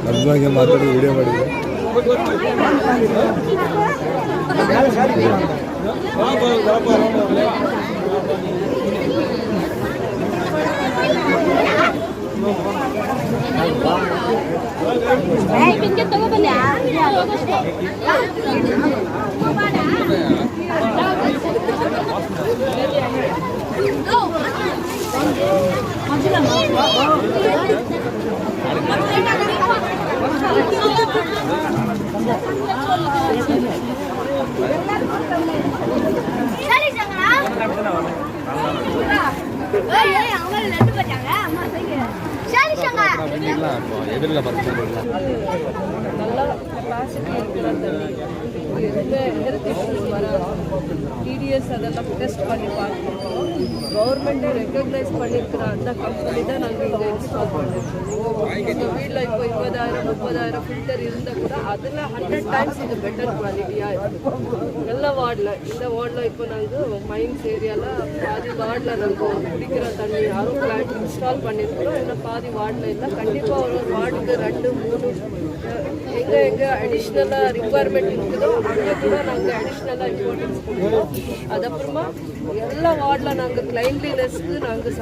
ನಮ್ಗೆ ಮಾತಾಡಿ ವಿಡಿಯೋ ಮಾಡಿದ್ರು நல்லா கெப்பாசிட்டி இருக்கிறது ஹெல்த் இஷ்யூஸ் வராது. டிடிஎஸ் அதெல்லாம் டெஸ்ட் பண்ணி பார்க்கணும். கவர்மெண்ட்டே ரெக்கக்னைஸ் பண்ணியிருக்கிற அந்த கம்பெனி தான் நாங்கள் இங்கே இன்ஸ்டால் பண்ணியிருக்கோம். எங்கள் வீட்டில் இப்போ 20,000-30,000 ஃபில்டர் இருந்தால் கூட அதில் 100 டைம்ஸ் இது பெட்டர் குவாலிட்டியாக இருக்குது. எல்லா வார்டில் இந்த வார்டில் இப்போ நாங்கள் மைன்ஸ் ஏரியாவில் பாதி வார்டில் நாங்கள் குடிக்கிற தண்ணி யாரும் பிளான்ட் இன்ஸ்டால் பண்ணியிருக்கிறோம். இல்லை பாதி வார்டில் இல்லை. கண்டிப்பாக ஒரு வார்டுக்கு 2-3 எங்கே அடிஷ்னலாக ரிக்குவயர்மெண்ட் இருக்குதோ அங்கே கூட நாங்கள் அடிஷ்னலாக இம்பார்ட்டன்ஸ் கொடுக்குறோம். அதுக்கப்புறமா எல்லா வார்டில் நாங்கள் கிளைன்லினஸ்க்கு நாங்கள்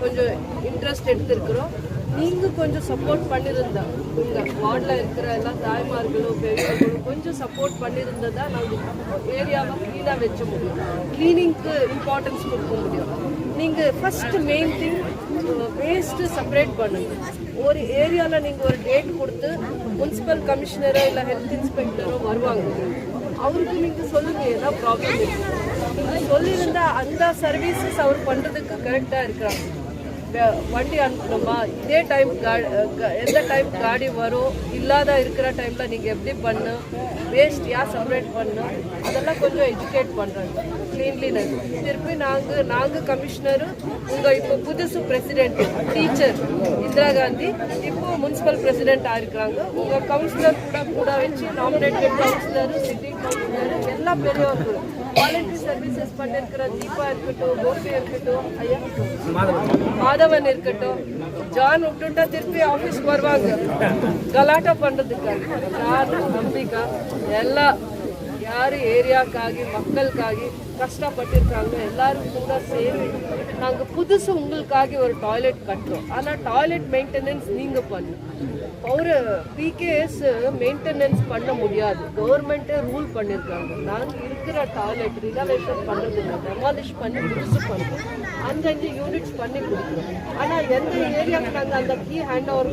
கொஞ்சம் இன்ட்ரெஸ்ட் எடுத்துருக்குறோம். நீங்கள் கொஞ்சம் சப்போர்ட் பண்ணியிருந்தா உங்கள் வார்டில் இருக்கிற எல்லா தாய்மார்களும் பெரியவர்களும் கொஞ்சம் சப்போர்ட் பண்ணியிருந்ததா நாங்கள் ஏரியாவை க்ளீனாக வச்ச முடியும். க்ளீனிங்க்கு இம்பார்ட்டன்ஸ் கொடுக்க முடியும். நீங்கள் first main thing waste separate பண்ணுங்கள். ஒரு ஏரியாவில் நீங்கள் ஒரு டேட் கொடுத்து முனிசிபல் கமிஷனரோ இல்லை ஹெல்த் இன்ஸ்பெக்டரோ வருவாங்க. அவருக்கு நீங்கள் சொல்லுங்கள் என்ன ப்ராப்ளம் இருக்குது. நீங்கள் சொல்லியிருந்தால் அந்த சர்வீசஸ் அவர் பண்ணுறதுக்கு கரெக்டாக இருக்கிறாங்க. வண்டி அனுப்பணுமா, இதே டைம் எந்த டைம் காடி வரும், இல்லாத இருக்கிற டைமில் நீங்கள் எப்படி பண்ணணும், வேஸ்ட் யார் செப்பரேட் பண்ணணும், அதெல்லாம் கொஞ்சம் எஜுகேட் பண்ணுறாங்க. க்ளீன்லினஸ் திருப்பி நாங்கள் கமிஷனரு உங்கள் இப்போ புதுசு பிரசிடென்ட் டீச்சர் இந்திரா காந்தி இப்போ முனிசிபல் பிரசிடென்ட் ஆகிருக்கிறாங்க. உங்கள் கவுன்சிலர் கூட வச்சு நாமினேட்டட் கவுன்சிலரு சிட்டி கவுன்சிலரு எல்லா பெரியவர்களும் வாலண்டரி சர்வீசஸ் பண்ணிருக்கிற தீபா இருக்கட்டும், கோபி இருக்கட்டும், ஐயா மாதவன் இருக்கட்டும், ஜான் விட்டுட்டா திருப்பி ஆஃபீஸ்க்கு வருவாங்க கலாட்டா பண்ணுறதுக்காக. ஜான் நம்பிக்கா எல்லா யார் ஏரியாக்காகி மக்களுக்காகி கஷ்டப்பட்டிருக்காங்க எல்லாரும் கூட சேர்ந்து நாங்கள் புதுசு உங்களுக்காக ஒரு டாய்லெட் கட்டுறோம். ஆனால் டாய்லெட் மெயின்டெனன்ஸ் நீங்கள் பண்ணணும். ஒரு பிகேஎஸ் மெயின்டெனன்ஸ் பண்ண முடியாது. கவர்மெண்ட்டே ரூல் பண்ணியிருக்காங்க. நாங்கள் இருக்கிற டாய்லெட் ரினோவேஷன் பண்ணுறதில்ல, டெமாலிஷ் பண்ணி புதுசு பண்ணுறோம். 5 யூனிட்ஸ் பண்ணி கொடுக்குறோம். ஆனால் எந்த ஏரியாவுக்கு நாங்கள் அந்த கீ ஹேண்ட் ஓவர்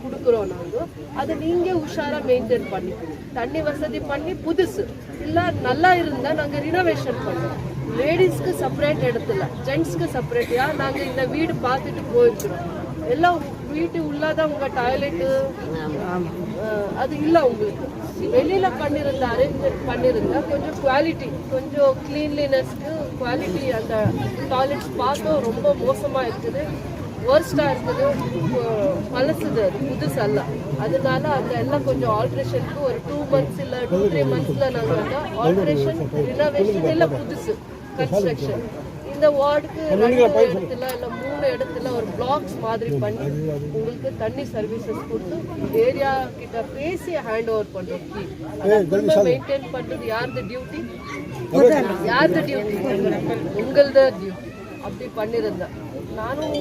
கொடுக்குறோம் நாங்கள் அதை நீங்கள் உஷாராக மெயின்டைன் பண்ணிக்கணும். தண்ணி வசதி பண்ணி புதுசு இல்லை நல்லா இருந்தால் நாங்கள் ரினோவேஷன் பண்ணுவோம். லேடிஸ்க்கு செப்பரேட் இடத்துல, ஜென்ட்ஸ்க்கு செப்பரேட்டாக நாங்கள் இந்த வீடு பார்த்துட்டு போயிருக்கிறோம். எல்லாம் வீட்டு உள்ளாதான் உங்கள் டாய்லெட்டு அது இல்லை. உங்களுக்கு வெளியில் பண்ணியிருந்தா அரேஞ்ச்மெண்ட் பண்ணியிருந்தா கொஞ்சம் குவாலிட்டி, கொஞ்சம் க்ளீன்லினஸ்க்கு குவாலிட்டி அந்த டாய்லெட்ஸ் பார்த்தோம் ரொம்ப மோசமாக இருக்குது, வேர்ஸ்டாக இருக்குது, பழசுது, அது புதுசெல்லாம். அதனால அந்த எல்லாம் கொஞ்சம் ஆல்ட்ரேஷனுக்கு ஒரு 2 months இல்லை 2-3 monthsல நாங்கள் வந்து ஆல்ட்ரேஷன் ரினோவேஷன் இல்லை புதுசு கன்ஸ்ட்ரக்ஷன். இந்த வார்டுக்கு 2 இடத்துல இல்லை 3 இடத்துல ஒரு பிளாக்ஸ் மாதிரி பண்ணி உங்களுக்கு தண்ணி சர்வீசஸ் கொடுத்து ஏரியா கிட்ட பேசி ஹேண்ட் ஓவர் பண்ணுறோம். மெயின்டைன் பண்ணுறது யார்து டியூட்டி? யார்து டியூட்டி? உங்களது டியூட்டி. அப்படி பண்ணியிருந்தேன். நானும்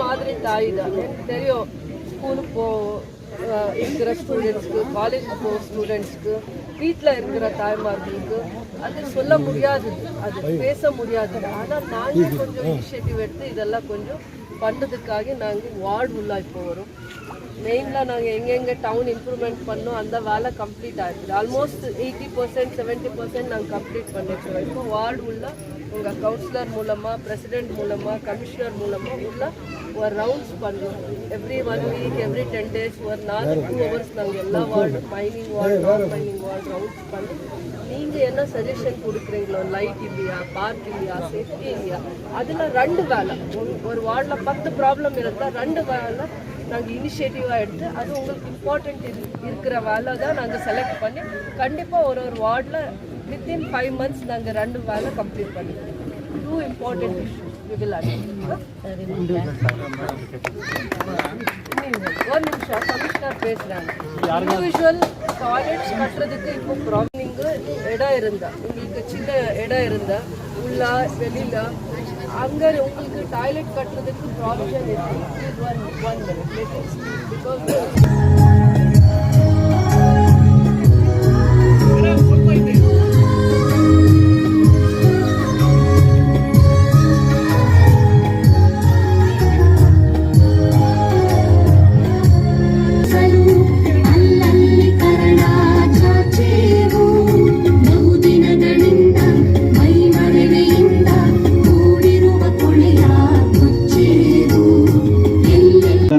மாதிரி தாய் தான். எனக்கு தெரியும் ஸ்கூலுக்கு இருக்கிற ஸ்டூடெண்ட்ஸ்க்கு, காலேஜுக்கு போகிற ஸ்டூடெண்ட்ஸ்க்கு, வீட்டில் இருக்கிற தாய்மார்களுக்கு அது சொல்ல முடியாது, அது பேச முடியாது. ஆனால் நாங்கள் கொஞ்சம் இனிஷியேட்டிவ் எடுத்து இதெல்லாம் கொஞ்சம் பண்ணுறதுக்காக நாங்கள் வார்டு உள்ள இப்போ வரும். மெயினில் நாங்கள் எங்கெங்கே டவுன் இம்ப்ரூவ்மெண்ட் பண்ணோம் அந்த வேலை கம்ப்ளீட் ஆகிடுது. ஆல்மோஸ்ட் 80% 70% நாங்கள் கம்ப்ளீட் பண்ணியிருக்கோம். இப்போ வார்டு உள்ள உங்கள் கவுன்சிலர் மூலமாக, பிரசிடென்ட் மூலமாக, கமிஷனர் மூலமாக உள்ள ஒரு ரவுண்ட்ஸ் பண்ணுறோம். எவ்ரி 1 week, எவ்ரி 10 days ஒரு 4-2 hours நாங்கள் எல்லா வார்டு, மைனிங் வார்டு, நான் மைனிங் வார்டு ரவுண்ட்ஸ் பண்ணி நீங்கள் என்ன சஜஷன் கொடுக்குறீங்களோ, லைட் இல்லையா, பார்க் இல்லையா, சேஃப்டி இல்லையா, அதில் 2 வேலை. ஒரு வார்டில் 10 ப்ராப்ளம் இருந்தால் 2 வேலை நாங்கள் இனிஷியேட்டிவாக எடுத்து அது உங்களுக்கு இம்பார்ட்டண்ட் இருக்கிற வேலை தான் நாங்கள் செலக்ட் பண்ணி கண்டிப்பாக ஒரு வார்டில் வித்தின் 5 months நாங்கள் 2 வேலை கம்ப்ளீட் பண்ணிக்கிறோம். 2 important issues we will address. ஒரு நிமிஷம் கமிஷனர் பேசுகிறாங்க. இண்டிவிஜுவல் டாய்லெட்ஸ் கட்டுறதுக்கு இப்போ ப்ராப்ளம் இடம் இருந்தா உங்களுக்கு சின்ன இடம் இருந்தா உள்ள வெளியில் அங்கே உங்களுக்கு டாய்லெட் கட்டுறதுக்கு ப்ராவிஷன் இருக்கு. ஒன் மினிட் பிகாஸ்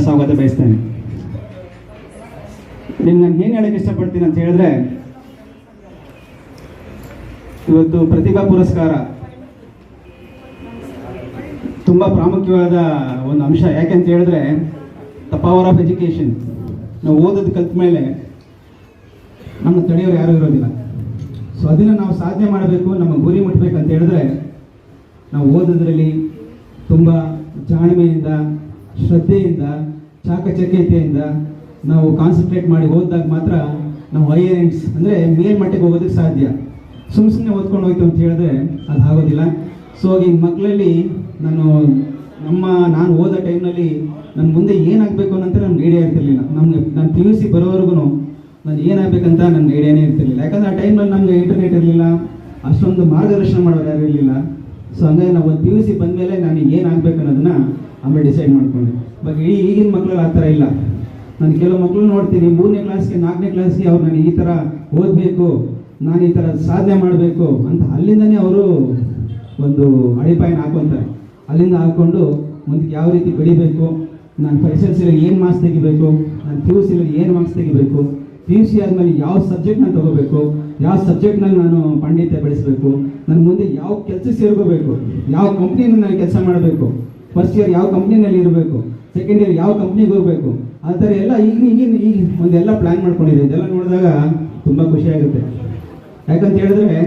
ಸ್ವಾಗತ ಬಯಸ್ತೇನೆ. ನಿಮ್ಗೆ ನಾನು ಏನು ಹೇಳಕ್ಕೆ ಇಷ್ಟಪಡ್ತೀನಿ ಅಂತ ಹೇಳಿದ್ರೆ, ಇವತ್ತು ಪ್ರತಿಭಾ ಪುರಸ್ಕಾರ ತುಂಬ ಪ್ರಾಮುಖ್ಯವಾದ ಒಂದು ಅಂಶ. ಯಾಕೆಂತ ಹೇಳಿದ್ರೆ ದ ಪವರ್ ಆಫ್ ಎಜುಕೇಷನ್. ನಾವು ಓದೋದು ಕಲ್ತ ಮೇಲೆ ನಮ್ಮ ತಡೆಯೋರು ಯಾರೂ ಇರೋದಿಲ್ಲ. ಸೊ ಅದನ್ನು ನಾವು ಸಾಧನೆ ಮಾಡಬೇಕು, ನಮ್ಮ ಗುರಿ ಮುಟ್ಟಬೇಕಂತ ಹೇಳಿದ್ರೆ ನಾವು ಓದೋದ್ರಲ್ಲಿ ತುಂಬ ಜಾಣ್ಮೆಯಿಂದ, ಶ್ರದ್ಧೆಯಿಂದ, ಚಾಕಚಕ್ಯತೆಯಿಂದ ನಾವು ಕಾನ್ಸಂಟ್ರೇಟ್ ಮಾಡಿ ಓದಿದಾಗ ಮಾತ್ರ ನಾವು ಹೈಯರ್ ಎಂಡ್ಸ್ ಅಂದರೆ ಮೇಲ್ಮಟ್ಟಕ್ಕೆ ಹೋಗೋದಕ್ಕೆ ಸಾಧ್ಯ. ಸುಮ್ಮನೆ ಓದ್ಕೊಂಡು ಹೋಯ್ತು ಅಂತ ಹೇಳಿದ್ರೆ ಅದು ಆಗೋದಿಲ್ಲ. ಸೊ ಈ ಮಕ್ಕಳಲ್ಲಿ ನಾನು ಓದೋ ಟೈಮ್ನಲ್ಲಿ ನನ್ನ ಮುಂದೆ ಏನಾಗಬೇಕು ಅನ್ನೋಂಥ ನಮ್ಗೆ ಐಡಿಯಾ ಇರ್ತಿರ್ಲಿಲ್ಲ. ನಾನು PUC ಬರೋವರೆಗೂ ನಾನು ಏನಾಗಬೇಕಂತ ನನಗೆ ಐಡಿಯಾನೇ ಇರ್ತಿರ್ಲಿಲ್ಲ. ಯಾಕಂದರೆ ಆ ಟೈಮ್ನಲ್ಲಿ ನಮಗೆ ಇಂಟರ್ನೆಟ್ ಇರಲಿಲ್ಲ, ಅಷ್ಟೊಂದು ಮಾರ್ಗದರ್ಶನ ಮಾಡೋರು ಯಾರು ಇರಲಿಲ್ಲ. ಸೊ ಹಂಗಾಗಿ ನಾವು ಒಂದು PUC ಬಂದಮೇಲೆ ನಾನು ಏನಾಗಬೇಕು ಅನ್ನೋದನ್ನ ಆಮೇಲೆ ಡಿಸೈಡ್ ಮಾಡ್ಕೊಂಡೆ. ಬಟ್ ಈಗಿನ ಮಕ್ಕಳಲ್ಲಿ ಆ ಥರ ಇಲ್ಲ. ನಾನು ಕೆಲವು ಮಕ್ಕಳು ನೋಡ್ತೀನಿ 3ನೇ ಕ್ಲಾಸ್ಗೆ 4ನೇ ಕ್ಲಾಸ್ಗೆ ಅವ್ರು ನಾನು ಈ ಥರ ಓದಬೇಕು, ನಾನು ಈ ಥರ ಸಾಧನೆ ಮಾಡಬೇಕು ಅಂತ ಅಲ್ಲಿಂದನೇ ಅವರು ಒಂದು ಅಡಿಪಾಯನ ಹಾಕೊತಾರೆ. ಅಲ್ಲಿಂದ ಹಾಕ್ಕೊಂಡು ಮುಂದಕ್ಕೆ ಯಾವ ರೀತಿ ಬೆಳಿಬೇಕು, ನಾನು SSLCಲಿ ಏನು ಮಾರ್ಕ್ಸ್ ತೆಗಿಬೇಕು, ನಾನು PUCಲಿ ಏನು ಮಾರ್ಕ್ಸ್ ತೆಗಿಬೇಕು, PUC ಆದಮೇಲೆ ಯಾವ ಸಬ್ಜೆಕ್ಟ್ನ ತೊಗೋಬೇಕು, ಯಾವ ಸಬ್ಜೆಕ್ಟ್ನಲ್ಲಿ ನಾನು ಪಾಂಡಿತ್ಯ ಬೆಳೆಸಬೇಕು, ನನ್ನ ಮುಂದೆ ಯಾವ ಕೆಲಸಕ್ಕೆ ಸೇರ್ಕೋಬೇಕು, ಯಾವ ಕಂಪ್ನಿನಲ್ಲಿ ನಾನು ಕೆಲಸ ಮಾಡಬೇಕು, ಫಸ್ಟ್ ಇಯರ್ ಯಾವ ಕಂಪ್ನಿನಲ್ಲಿ ಇರಬೇಕು, ಸೆಕೆಂಡ್ ಇಯರ್ ಯಾವ ಕಂಪ್ನಿಗೆ ಹೋಗಬೇಕು, ಆ ಥರ ಎಲ್ಲ ಈಗ ಒಂದೆಲ್ಲ ಪ್ಲ್ಯಾನ್ ಮಾಡ್ಕೊಂಡಿದೆ. ಇದೆಲ್ಲ ನೋಡಿದಾಗ ತುಂಬ ಖುಷಿಯಾಗುತ್ತೆ. ಯಾಕಂತ ಹೇಳಿದ್ರೆ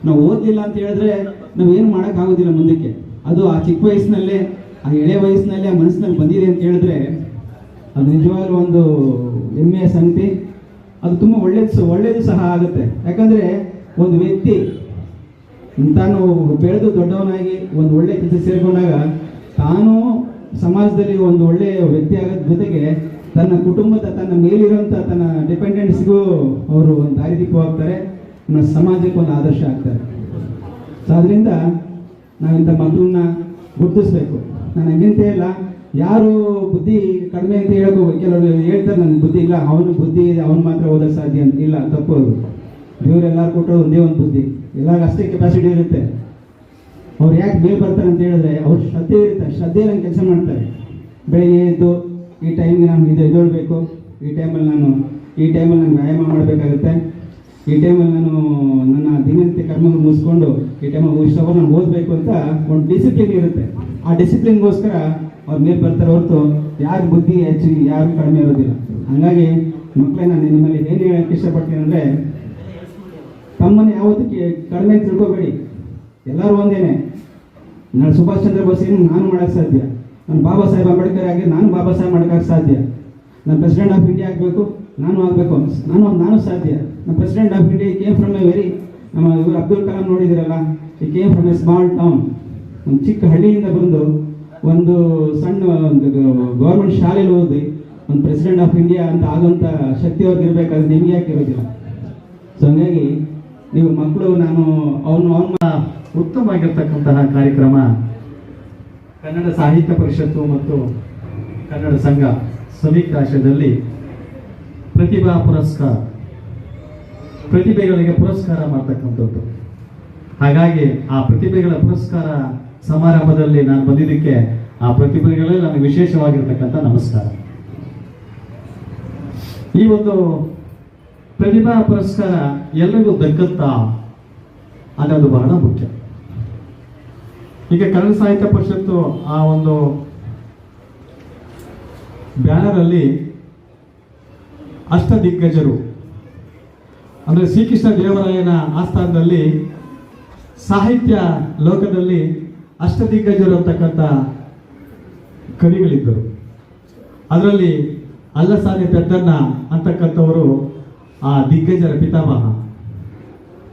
ನಾವು ಓದಲಿಲ್ಲ ಅಂತ ಹೇಳಿದ್ರೆ ನಾವೇನು ಮಾಡೋಕ್ಕಾಗೋದಿಲ್ಲ ಮುಂದಕ್ಕೆ. ಅದು ಆ ಚಿಕ್ಕ ವಯಸ್ಸಿನಲ್ಲೇ, ಆ ಎಳೆ ವಯಸ್ಸಿನಲ್ಲೇ ಆ ಮನಸ್ಸಿನಲ್ಲಿ ಬಂದಿದೆ ಅಂತ ಹೇಳಿದ್ರೆ ಅದು ನಿಜವಾಗ್ಲೂ ಒಂದು ಹೆಮ್ಮೆಯ ಸಂಗತಿ. ಅದು ತುಂಬ ಒಳ್ಳೆಯದು ಸಹ ಆಗುತ್ತೆ. ಯಾಕಂದರೆ ಒಂದು ವ್ಯಕ್ತಿ ತಾನು ಬೆಳೆದು ದೊಡ್ಡವನಾಗಿ ಒಂದು ಒಳ್ಳೆ ಕೆಲಸ ಸೇರಿಕೊಂಡಾಗ ತಾನು ಸಮಾಜದಲ್ಲಿ ಒಂದು ಒಳ್ಳೆಯ ವ್ಯಕ್ತಿ ಆಗೋದ್ರ ಜೊತೆಗೆ ತನ್ನ ಕುಟುಂಬದ, ತನ್ನ ಮೇಲಿರುವಂಥ ತನ್ನ ಡಿಪೆಂಡೆಂಟ್ಸ್ಗೂ ಅವರು ಒಂದು ದಾರಿದೀಪವಾಗ್ತಾರೆ, ನಮ್ಮ ಸಮಾಜಕ್ಕೆ ಒಂದು ಆದರ್ಶ ಆಗ್ತಾರೆ. ಸೊ ಅದರಿಂದ ನಾವಿಂಥ ಮಕ್ಕಳನ್ನ ಗುರುತಿಸ್ಬೇಕು. ನಾನು ಹಂಗಂತ ಇಲ್ಲ, ಯಾರು ಬುದ್ಧಿ ಕಡಿಮೆ ಅಂತ ಹೇಳೋಕೆ ಕೆಲವರು ಹೇಳ್ತಾರೆ ನನಗೆ ಬುದ್ಧಿ ಇಲ್ಲ, ಅವನು ಬುದ್ಧಿ ಇದೆ, ಅವನು ಮಾತ್ರ ಓದೋಕ್ಕೆ ಸಾಧ್ಯ ಅಂತ. ಇಲ್ಲ, ತಪ್ಪು ಅದು. ದೇವ್ರು ಎಲ್ಲರೂ ಕೊಟ್ಟರು ಒಂದೇ ಒಂದು ಬುದ್ಧಿ, ಎಲ್ಲರಿಗೂ ಅಷ್ಟೇ ಕೆಪಾಸಿಟಿ ಇರುತ್ತೆ. ಅವ್ರು ಯಾಕೆ ಬೇಗ ಬರ್ತಾರೆ ಅಂತ ಹೇಳಿದ್ರೆ ಅವ್ರ ಶ್ರದ್ಧೆ ಇರುತ್ತೆ. ಶ್ರದ್ಧೆಯಲ್ಲಿ ಕೆಲಸ ಮಾಡ್ತಾರೆ. ಬೆಳಗ್ಗೆ ಎದ್ದು ಈ ಟೈಮ್ಗೆ ನಾನು ಎದ್ದೇಳಬೇಕು, ಈ ಟೈಮಲ್ಲಿ ನಾನು ವ್ಯಾಯಾಮ ಮಾಡಬೇಕಾಗುತ್ತೆ, ಈ ಟೈಮಲ್ಲಿ ನಾನು ನನ್ನ ದಿನನಿತ್ಯ ಕರ್ಮಗಳು ಮುಗಿಸ್ಕೊಂಡು ಈ ಟೈಮಲ್ಲಿ ಇಷ್ಟವರು ನಾನು ಓದಬೇಕು ಅಂತ ಒಂದು ಡಿಸಿಪ್ಲಿನ್ ಇರುತ್ತೆ. ಆ ಡಿಸಿಪ್ಲಿನ್ಗೋಸ್ಕರ ಅವ್ರ ಮೇಲೆ ಬರ್ತಾರೆ ಹೊರತು ಯಾರು ಬುದ್ಧಿ ಹೆಚ್ಚು ಯಾರು ಕಡಿಮೆ ಇರೋದಿಲ್ಲ. ಹಾಗಾಗಿ ಮಕ್ಕಳೇ, ನಾನು ನಿಮ್ಮಲ್ಲಿ ಏನು ಹೇಳೋಕ್ಕೆ ಇಷ್ಟಪಡ್ತೀನಿ ಅಂದರೆ, ತಮ್ಮನ್ನು ಯಾವತ್ತೂ ಕಡಿಮೆ ತಿಳ್ಕೊಬೇಡಿ. ಎಲ್ಲರೂ ಒಂದೇನೆ. ನಾನು ಸುಭಾಷ್ ಚಂದ್ರ ಬೋಸ್ ನಾನು ಮಾಡೋಕ್ಕೆ ಸಾಧ್ಯ, ನಾನು ಬಾಬಾ ಸಾಹೇಬ್ ಅಂಬೇಡ್ಕರ್ ಆಗಿ ನಾನು ಬಾಬಾ ಸಾಹೇಬ್ ಮಾಡೋಕ್ಕೆ ಸಾಧ್ಯ, ನಾನು ಪ್ರೆಸಿಡೆಂಟ್ ಆಫ್ ಇಂಡಿಯಾ ಆಗಬೇಕು, ನಾನು ಆಗಬೇಕು, ನಾನು ಸಾಧ್ಯ. ನಾನು president of India came from A very, ನಮ್ಮ ಇವರು ಅಬ್ದುಲ್ ಕಲಾಂ ನೋಡಿದಿರಲ್ಲ, ಈ came from A small town, ಒಂದು ಚಿಕ್ಕ ಹಳ್ಳಿಯಿಂದ ಬಂದು ಒಂದು ಸಣ್ಣ ಒಂದು ಗೌರ್ಮೆಂಟ್ ಶಾಲೆಯಲ್ಲಿ ಓದಿ ಒಂದು ಪ್ರೆಸಿಡೆಂಟ್ ಆಫ್ ಇಂಡಿಯಾ ಅಂತ ಆಗೋಂಥ ಶಕ್ತಿ ಅವ್ರಿಗೆ ಇರಬೇಕಾದ್ರೆ ನಿಮಗೆ ಯಾಕೆ ಇರೋದಿಲ್ಲ? ಸೊ ಹಂಗಾಗಿ ನೀವು ಮಕ್ಕಳು, ನಾನು ಅವನ ಉತ್ತಮವಾಗಿರ್ತಕ್ಕಂತಹ ಕಾರ್ಯಕ್ರಮ ಕನ್ನಡ ಸಾಹಿತ್ಯ ಪರಿಷತ್ತು ಮತ್ತು ಕನ್ನಡ ಸಂಘ ಸಂಯುಕ್ತಾಶ್ರಯದಲ್ಲಿ ಪ್ರತಿಭಾ ಪುರಸ್ಕಾರ, ಪ್ರತಿಭೆಗಳಿಗೆ ಪುರಸ್ಕಾರ ಮಾಡ್ತಕ್ಕಂಥದ್ದು. ಹಾಗಾಗಿ ಆ ಪ್ರತಿಭೆಗಳ ಪುರಸ್ಕಾರ ಸಮಾರಂಭದಲ್ಲಿ ನಾನು ಬಂದಿದ್ದಕ್ಕೆ ಆ ಪ್ರತಿಭೆಗಳಲ್ಲಿ ನನಗೆ ವಿಶೇಷವಾಗಿರ್ತಕ್ಕಂಥ ನಮಸ್ಕಾರ. ಈ ಒಂದು ಪ್ರತಿಭಾ ಪುರಸ್ಕಾರ ಎಲ್ಲರಿಗೂ ದಕ್ಕತ್ತಾ ಅನ್ನೋದು ಬಹಳ ಮುಖ್ಯ. ಈಗ ಕನ್ನಡ ಸಾಹಿತ್ಯ ಪರಿಷತ್ತು ಆ ಒಂದು ಬ್ಯಾನರಲ್ಲಿ ಅಷ್ಟದಿಗ್ಗಜರು ಅಂದರೆ ಶ್ರೀಕೃಷ್ಣ ದೇವರಾಯನ ಆಸ್ಥಾನದಲ್ಲಿ ಸಾಹಿತ್ಯ ಲೋಕದಲ್ಲಿ ಅಷ್ಟದಿಗ್ಗಜರು ಅಂತಕ್ಕಂಥ ಕವಿಗಳಿದ್ದರು. ಅದರಲ್ಲಿ ಅಲ್ಲಸಾನಿ ಪೆದ್ದಣ್ಣ ಅಂತಕ್ಕಂಥವರು ಆ ದಿಗ್ಗಜರ ಪಿತಾಮಹ.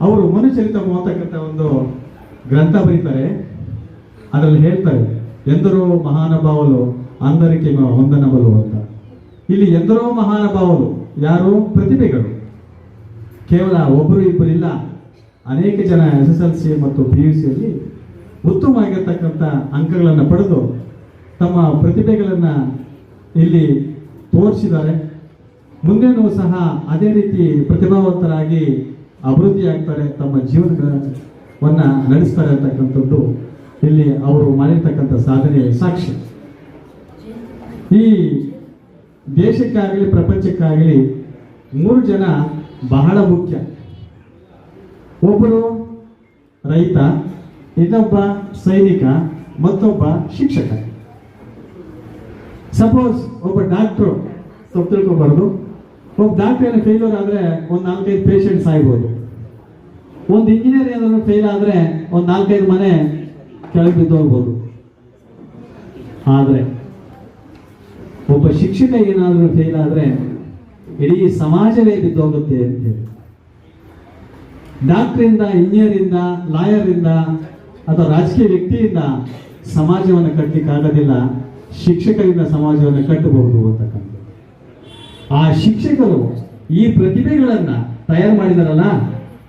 ಅವರು ಮನುಚರಿತము ಅಂತಕ್ಕಂಥ ಒಂದು ಗ್ರಂಥ ಬರೀತಾರೆ. ಅದರಲ್ಲಿ ಹೇಳ್ತಾರೆ, ಎಂದರೋ ಮಹಾನುಭಾವಲು అందరికీ వందనములు ಅಂತ. ಇಲ್ಲಿ ಎಂದರೋ ಮಹಾನುಭಾವರು ಯಾರು? ಪ್ರತಿಭೆಗಳು. ಕೇವಲ ಒಬ್ಬರು ಇಬ್ಬರಿಲ್ಲ, ಅನೇಕ ಜನ SSLC ಮತ್ತು PUCಯಲ್ಲಿ ಉತ್ತಮವಾಗಿರ್ತಕ್ಕಂಥ ಅಂಕಗಳನ್ನು ಪಡೆದು ತಮ್ಮ ಪ್ರತಿಭೆಗಳನ್ನು ಇಲ್ಲಿ ತೋರಿಸಿದ್ದಾರೆ. ಮುಂದೇನೂ ಸಹ ಅದೇ ರೀತಿ ಪ್ರತಿಭಾವಂತರಾಗಿ ಅಭಿವೃದ್ಧಿ ಆಗ್ತಾರೆ, ತಮ್ಮ ಜೀವನವನ್ನು ನಡೆಸ್ತಾರೆ ಅಂತಕ್ಕಂಥದ್ದು ಇಲ್ಲಿ ಅವರು ಮಾಡಿರ್ತಕ್ಕಂಥ ಸಾಧನೆಯ ಸಾಕ್ಷಿ. ಈ ದೇಶಕ್ಕಾಗಲಿ ಪ್ರಪಂಚಕ್ಕಾಗಲಿ 3 ಜನ ಬಹಳ ಮುಖ್ಯ. ಒಬ್ಬರು ರೈತ, ಇನ್ನೊಬ್ಬ ಸೈನಿಕ, ಮತ್ತೊಬ್ಬ ಶಿಕ್ಷಕ. ಸಪೋಸ್ ಒಬ್ಬ ಡಾಕ್ಟ್ರು ತಪ್ಪು ತಿಳ್ಕೊಬಾರ್ದು, ಒಬ್ಬ ಡಾಕ್ಟರ್ ಏನೋ ಫೇಲ್ಯೂರ್ ಆದರೆ ಒಂದು 4-5 ಪೇಷಂಟ್ಸ್ ಆಗ್ಬೋದು. ಒಂದು ಇಂಜಿನಿಯರ್ ಏನಾದ್ರು ಫೇಲ್ ಆದರೆ ಒಂದು 4-5 ಮನೆ ಕೆಳಗೆ ಬಿದ್ದು ಹೋಗ್ಬೋದು. ಆದರೆ ಒಬ್ಬ ಶಿಕ್ಷಕ ಏನಾದರೂ ಫೇಲ್ ಆದರೆ ಇಡೀ ಸಮಾಜವೇ ಬಿದ್ದೋಗುತ್ತೆ ಅಂತೇಳಿ. ಡಾಕ್ಟರಿಂದ, ಇಂಜಿನಿಯರಿಂದ, ಲಾಯರಿಂದ ಅಥವಾ ರಾಜಕೀಯ ವ್ಯಕ್ತಿಯಿಂದ ಸಮಾಜವನ್ನು ಕಟ್ಟಲಿಕ್ಕೆ ಆಗೋದಿಲ್ಲ, ಶಿಕ್ಷಕರಿಂದ ಸಮಾಜವನ್ನು ಕಟ್ಟಬಹುದು ಅಂತಕ್ಕಂಥ. ಆ ಶಿಕ್ಷಕರು ಈ ಪ್ರತಿಭೆಗಳನ್ನ ತಯಾರು ಮಾಡಿದಾರಲ್ಲ,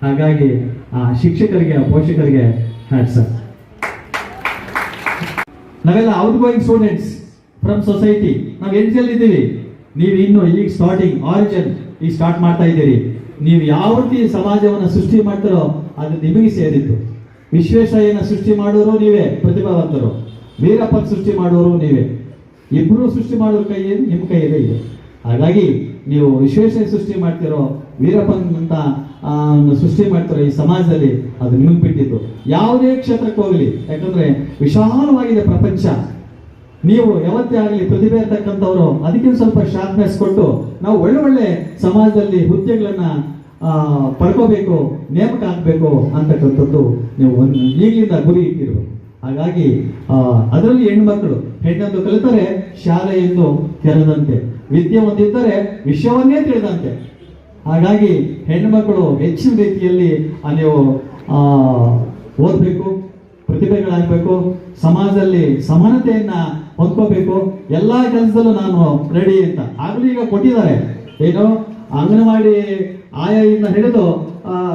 ಹಾಗಾಗಿ ಆ ಶಿಕ್ಷಕರಿಗೆ, ಆ ಪೋಷಕರಿಗೆ ಹ್ಯಾಟ್ಸ್ ಆಫ್. ನಾವೆಲ್ಲ out going students from society. ನಾವು ಎನ್ಸಿಯಲ್ಲಿ ಇದ್ದೀವಿ, ನೀವು ಇನ್ನು ಈಗ ಸ್ಟಾರ್ಟಿಂಗ್ ಆರಿಜಿನ್ ಈಗ ಸ್ಟಾರ್ಟ್ ಮಾಡ್ತಾ ಇದ್ದೀರಿ. ನೀವು ಯಾವ ರೀತಿ ಸಮಾಜವನ್ನು ಸೃಷ್ಟಿ ಮಾಡ್ತಾರೋ ಅದು ನಿಮಗೆ ಸೇರಿತ್ತು. ವಿಶ್ವೇಶ್ವರಯ್ಯನ ಸೃಷ್ಟಿ ಮಾಡೋರು ನೀವೇ, ಪ್ರತಿಭಾವಂತರು. ವೀರಪ್ಪನ ಸೃಷ್ಟಿ ಮಾಡೋರು ನೀವೇ. ಇಬ್ಬರು ಸೃಷ್ಟಿ ಮಾಡೋರ ಕೈಯಲ್ಲಿ ನಿಮ್ಮ ಕೈಯಲ್ಲೇ ಇದೆ. ಹಾಗಾಗಿ ನೀವು ವಿಶ್ವೇಶ್ವರಯ್ಯ ಸೃಷ್ಟಿ ಮಾಡ್ತಿರೋ, ವೀರಪ್ಪನ ಸೃಷ್ಟಿ ಮಾಡ್ತಿರೋ ಈ ಸಮಾಜದಲ್ಲಿ ಅದು ನಿಮಗೆ ಬಿಟ್ಟಿದ್ದು. ಯಾವುದೇ ಕ್ಷೇತ್ರಕ್ಕೆ ಹೋಗಲಿ, ಯಾಕಂದ್ರೆ ವಿಶಾಲವಾಗಿದೆ ಪ್ರಪಂಚ. ನೀವು ಯಾವತ್ತೇ ಆಗಲಿ ಪ್ರತಿಭೆ ಇರ್ತಕ್ಕಂಥವ್ರು ಅದಕ್ಕೆ ಸ್ವಲ್ಪ ಶಾರ್ಪ್ನೆಸ್ ಕೊಟ್ಟು ನಾವು ಒಳ್ಳೆ ಸಮಾಜದಲ್ಲಿ ಹುದ್ದೆಗಳನ್ನ ಪಡ್ಕೋಬೇಕು, ನೇಮಕ ಆಗಬೇಕು ಅಂತಕ್ಕಂಥದ್ದು ನೀವು ಈಗಲಿಂದ ಗುರಿ ಇಟ್ಟಿರ್ಬೇಕು. ಹಾಗಾಗಿ ಅದರಲ್ಲಿ ಹೆಣ್ಮಕ್ಳು ಹೆಣ್ಣೊಂದು ಕಲಿತರೆ ಶಾಲೆಯನ್ನು ತೆರೆದಂತೆ, ವಿದ್ಯೆ ಒಂದಿದ್ದರೆ ವಿಶ್ವವನ್ನೇ ತಿಳಿದಂತೆ. ಹಾಗಾಗಿ ಹೆಣ್ಮಕ್ಳು ಹೆಚ್ಚಿನ ರೀತಿಯಲ್ಲಿ ನೀವು ಓದಬೇಕು, ಪ್ರತಿಭೆಗಳಾಗಬೇಕು, ಸಮಾಜದಲ್ಲಿ ಸಮಾನತೆಯನ್ನ ಹೊಂದ್ಕೋಬೇಕು. ಎಲ್ಲಾ ಕೆಲಸದಲ್ಲೂ ನಾನು ರೆಡಿ ಅಂತ ಆಗಲೂ ಈಗ ಕೊಟ್ಟಿದ್ದಾರೆ. ಏನು ಅಂಗನವಾಡಿ ಆಯಾಯಿಂದ ಹಿಡಿದು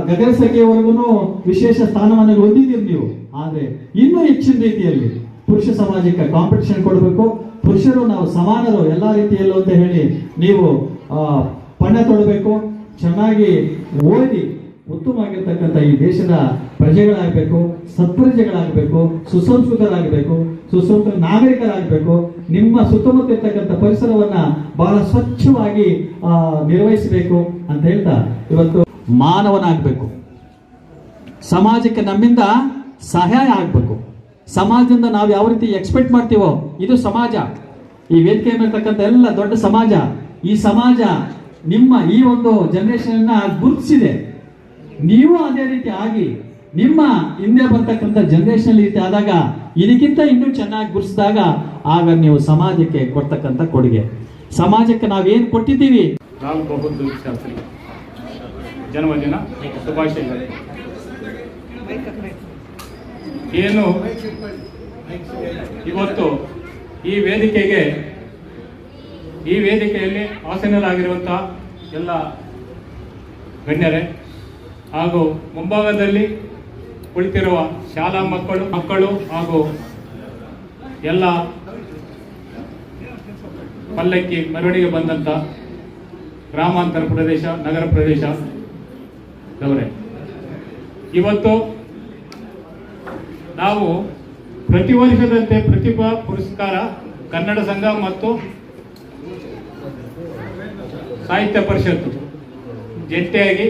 ಗಗನ ಸಂಖ್ಯೆವರೆಗೂ ವಿಶೇಷ ಸ್ಥಾನಮಾನಗಳು ಹೊಂದಿದ್ದೀರಿ ನೀವು. ಆದ್ರೆ ಇನ್ನೂ ಹೆಚ್ಚಿನ ರೀತಿಯಲ್ಲಿ ಪುರುಷ ಸಮಾಜಕ್ಕೆ ಕಾಂಪಿಟಿಷನ್ ಕೊಡಬೇಕು. ಪುರುಷರು ನಾವು ಸಮಾನರು ಎಲ್ಲಾ ರೀತಿಯಲ್ಲೂ ಅಂತ ಹೇಳಿ ನೀವು ಪಣ ತೊಡಬೇಕು. ಚೆನ್ನಾಗಿ ಓದಿ ಉತ್ತಮವಾಗಿರ್ತಕ್ಕಂಥ ಈ ದೇಶದ ಪ್ರಜೆಗಳಾಗಬೇಕು, ಸತ್ಪ್ರಜೆಗಳಾಗಬೇಕು, ಸುಸಂಸ್ಕೃತರಾಗಬೇಕು, ಸುಸಂಸ್ಕೃತ ನಾಗರಿಕರಾಗಬೇಕು. ನಿಮ್ಮ ಸುತ್ತಮುತ್ತ ಇರ್ತಕ್ಕಂಥ ಪರಿಸರವನ್ನ ಬಹಳ ಸ್ವಚ್ಛವಾಗಿ ನಿರ್ವಹಿಸಬೇಕು ಅಂತ ಹೇಳ್ತಾ ಇವತ್ತು ಮಾನವನಾಗಬೇಕು. ಸಮಾಜಕ್ಕೆ ನಮ್ಮಿಂದ ಸಹಾಯ ಆಗಬೇಕು. ಸಮಾಜದಿಂದ ನಾವು ಯಾವ ರೀತಿ ಎಕ್ಸ್ಪೆಕ್ಟ್ ಮಾಡ್ತೀವೋ ಇದು ಸಮಾಜ. ಈ ವೇದಿಕೆ ಮೇಲಿರ್ತಕ್ಕಂಥ ಎಲ್ಲ ದೊಡ್ಡ ಸಮಾಜ. ಈ ಸಮಾಜ ನಿಮ್ಮ ಈ ಒಂದು ಜನರೇಷನ್ ಗುರುತಿಸಿದೆ. ನೀವು ಅದೇ ರೀತಿ ಆಗಿ ನಿಮ್ಮ ಹಿಂದೆ ಬರ್ತಕ್ಕಂಥ ಜನರೇಷನ್ ರೀತಿ ಆದಾಗ ಇದಕ್ಕಿಂತ ಇನ್ನೂ ಚೆನ್ನಾಗಿ ಗುರುತಿಸಿದಾಗ ಆಗ ನೀವು ಸಮಾಜಕ್ಕೆ ಕೊಡ್ತಕ್ಕಂಥ ಕೊಡುಗೆ. ಸಮಾಜಕ್ಕೆ ನಾವೇನು ಕೊಟ್ಟಿದ್ದೀವಿ. ಲಾಲ್ ಬಹದ್ದೂರ್ ಶಾಸ್ತ್ರಿ ಜನ್ಮದಿನ ಶುಭಾಶಯಗಳು. ಏನು ಇವತ್ತು ಈ ವೇದಿಕೆಯಲ್ಲಿ ಆಸೀನರಾಗಿರುವಂತಹ ಎಲ್ಲ ಗಣ್ಯರೇ ಹಾಗೂ ಮುಂಭಾಗದಲ್ಲಿ ಕುಳಿತಿರುವ ಶಾಲಾ ಮಕ್ಕಳು ಹಾಗೂ ಎಲ್ಲ ಪಲ್ಲಕ್ಕಿ ಮೆರವಣಿಗೆ ಬಂದಂತ ಗ್ರಾಮಾಂತರ ಪ್ರದೇಶ, ನಗರ ಪ್ರದೇಶದವರೇ, ಇವತ್ತು ನಾವು ಪ್ರತಿ ವರ್ಷದಂತೆ ಪ್ರತಿಭಾ ಪುರಸ್ಕಾರ ಕನ್ನಡ ಸಂಘ ಮತ್ತು ಸಾಹಿತ್ಯ ಪರಿಷತ್ತು ಜಂಟಿಯಾಗಿ